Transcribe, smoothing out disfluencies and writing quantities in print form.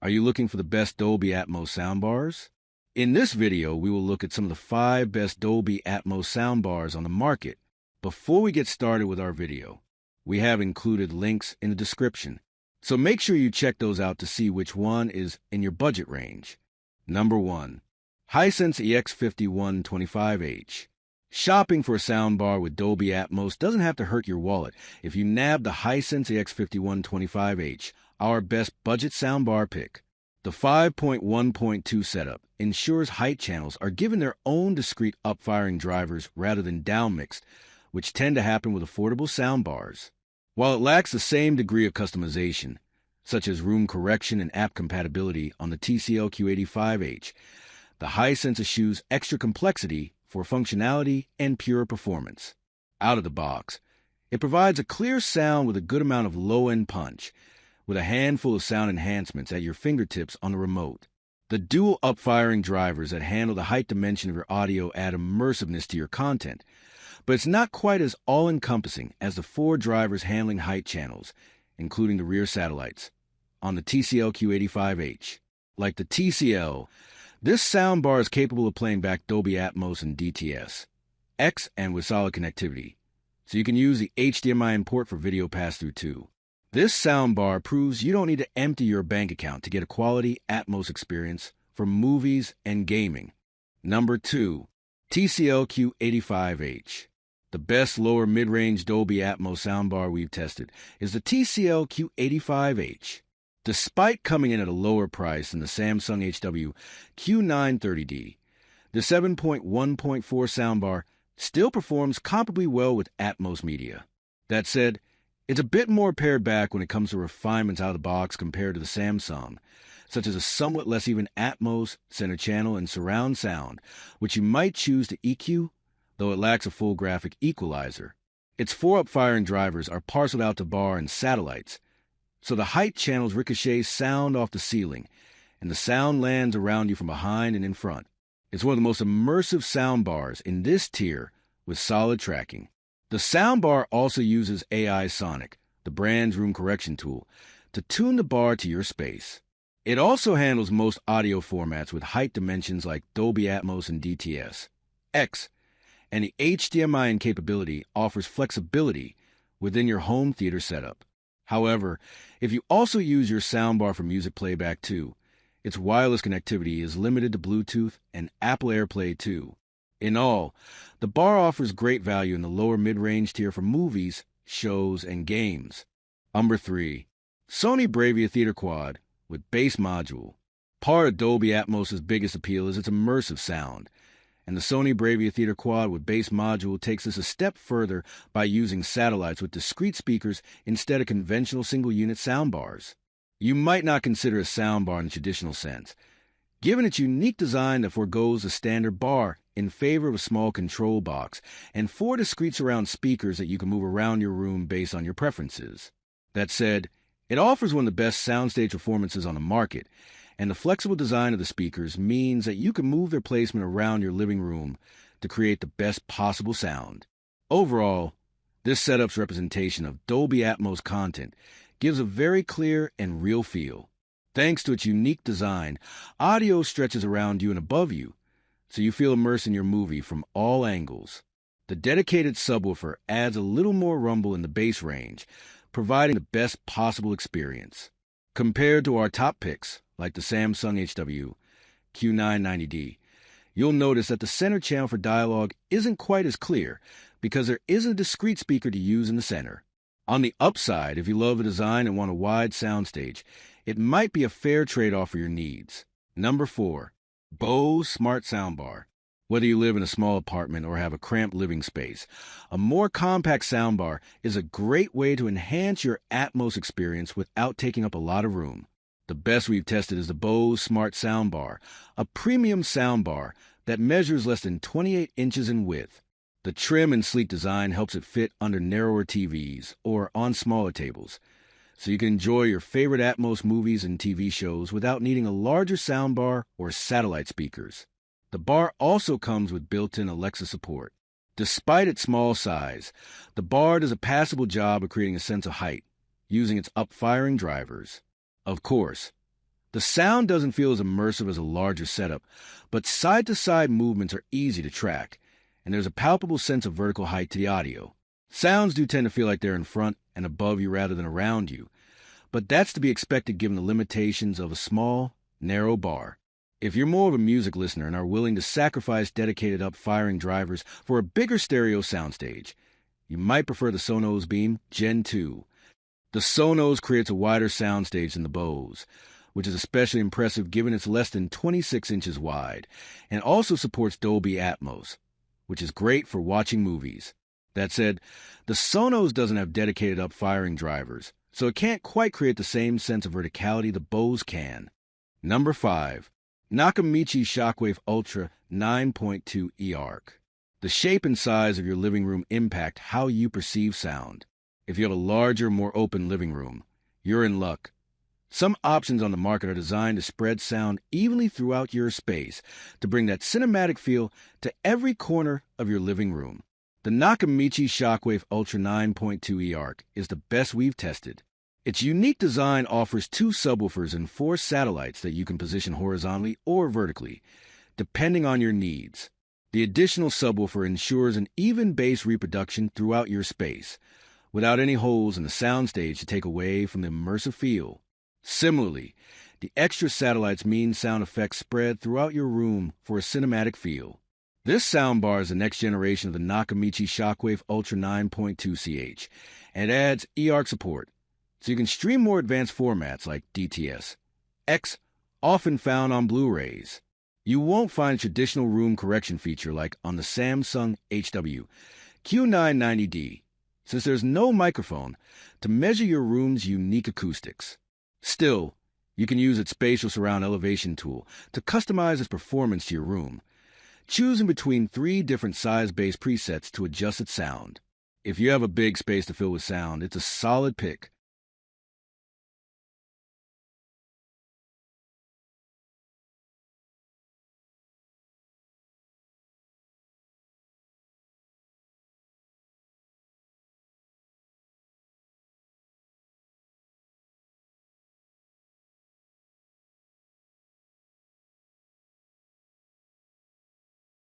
Are you looking for the best Dolby Atmos soundbars? In this video, we will look at some of the 5 best Dolby Atmos soundbars on the market. Before we get started with our video, we have included links in the description, so make sure you check those out to see which one is in your budget range. Number 1. Hisense AX5125H. Shopping for a soundbar with Dolby Atmos doesn't have to hurt your wallet if you nab the Hisense AX5125H, our best budget soundbar pick. The 5.1.2 setup ensures height channels are given their own discrete up-firing drivers rather than down-mixed, which tend to happen with affordable soundbars. While it lacks the same degree of customization, such as room correction and app compatibility on the TCL Q85H, the Hisense eschews extra complexity for functionality and pure performance. Out of the box, it provides a clear sound with a good amount of low-end punch, with a handful of sound enhancements at your fingertips on the remote. The dual up-firing drivers that handle the height dimension of your audio add immersiveness to your content, but it's not quite as all-encompassing as the 4 drivers handling height channels, including the rear satellites, on the TCL Q85H. Like the TCL, this soundbar is capable of playing back Dolby Atmos and DTS X and with solid connectivity, so you can use the HDMI in port for video pass-through too. This soundbar proves you don't need to empty your bank account to get a quality Atmos experience for movies and gaming. Number 2. TCL Q85H. The best lower mid-range Dolby Atmos soundbar we've tested is the TCL Q85H. Despite coming in at a lower price than the Samsung HW Q930D, the 7.1.4 soundbar still performs comparably well with Atmos media. That said, it's a bit more pared back when it comes to refinements out of the box compared to the Samsung, such as a somewhat less even Atmos, center channel, and surround sound, which you might choose to EQ, though it lacks a full graphic equalizer. Its 4 up-firing drivers are parceled out to bar and satellites, so the height channels ricochet sound off the ceiling, and the sound lands around you from behind and in front. It's one of the most immersive soundbars in this tier with solid tracking. The soundbar also uses AI Sonic, the brand's room correction tool, to tune the bar to your space. It also handles most audio formats with height dimensions like Dolby Atmos and DTS X, and the HDMI in capability offers flexibility within your home theater setup. However, if you also use your soundbar for music playback too, its wireless connectivity is limited to Bluetooth and Apple AirPlay too. In all, the bar offers great value in the lower mid-range tier for movies, shows, and games. Number 3. Sony BRAVIA Theater Quad with bass module. Part of Dolby Atmos' biggest appeal is its immersive sound, and the Sony BRAVIA Theater Quad with bass module takes this a step further by using satellites with discrete speakers instead of conventional single-unit soundbars. You might not consider a soundbar in the traditional sense, given its unique design that forgoes the standard bar in favor of a small control box and 4 discrete surround speakers that you can move around your room based on your preferences. That said, it offers one of the best soundstage performances on the market, and the flexible design of the speakers means that you can move their placement around your living room to create the best possible sound. Overall, this setup's representation of Dolby Atmos content gives a very clear and real feel. Thanks to its unique design, audio stretches around you and above you, so you feel immersed in your movie from all angles. The dedicated subwoofer adds a little more rumble in the bass range, providing the best possible experience. Compared to our top picks, like the Samsung HW Q990D, you'll notice that the center channel for dialogue isn't quite as clear because there isn't a discrete speaker to use in the center. On the upside, if you love the design and want a wide soundstage, it might be a fair trade-off for your needs. Number 4. Bose Smart Soundbar. Whether you live in a small apartment or have a cramped living space, a more compact soundbar is a great way to enhance your Atmos experience without taking up a lot of room. The best we've tested is the Bose Smart Soundbar, a premium soundbar that measures less than 28 inches in width. The trim and sleek design helps it fit under narrower TVs or on smaller tables, so you can enjoy your favorite Atmos movies and TV shows without needing a larger soundbar or satellite speakers. The bar also comes with built-in Alexa support. Despite its small size, the bar does a passable job of creating a sense of height, using its up-firing drivers. Of course, The sound doesn't feel as immersive as a larger setup, but side-to-side movements are easy to track, and there's a palpable sense of vertical height to the audio. Sounds do tend to feel like they're in front and above you rather than around you, but that's to be expected given the limitations of a small, narrow bar. If you're more of a music listener and are willing to sacrifice dedicated up-firing drivers for a bigger stereo soundstage, you might prefer the Sonos Beam Gen 2. The Sonos creates a wider soundstage than the Bose, which is especially impressive given it's less than 26 inches wide, and also supports Dolby Atmos, which is great for watching movies. That said, the Sonos doesn't have dedicated up-firing drivers, so it can't quite create the same sense of verticality the Bose can. Number 5. Nakamichi Shockwafe Ultra 9.2 eARC. The shape and size of your living room impact how you perceive sound. If you have a larger, more open living room, you're in luck. Some options on the market are designed to spread sound evenly throughout your space to bring that cinematic feel to every corner of your living room. The Nakamichi Shockwafe Ultra 9.2 eARC is the best we've tested. Its unique design offers 2 subwoofers and 4 satellites that you can position horizontally or vertically, depending on your needs. The additional subwoofer ensures an even bass reproduction throughout your space, without any holes in the soundstage to take away from the immersive feel. Similarly, the extra satellites mean sound effects spread throughout your room for a cinematic feel. This soundbar is the next generation of the Nakamichi Shockwafe Ultra 9.2 CH, and adds eARC support, so you can stream more advanced formats like DTS, X, often found on Blu-rays. You won't find a traditional room correction feature like on the Samsung Q85H, since there's no microphone to measure your room's unique acoustics. Still, you can use its spatial surround elevation tool to customize its performance to your room, choosing between 3 different size-based presets to adjust its sound. If you have a big space to fill with sound, it's a solid pick.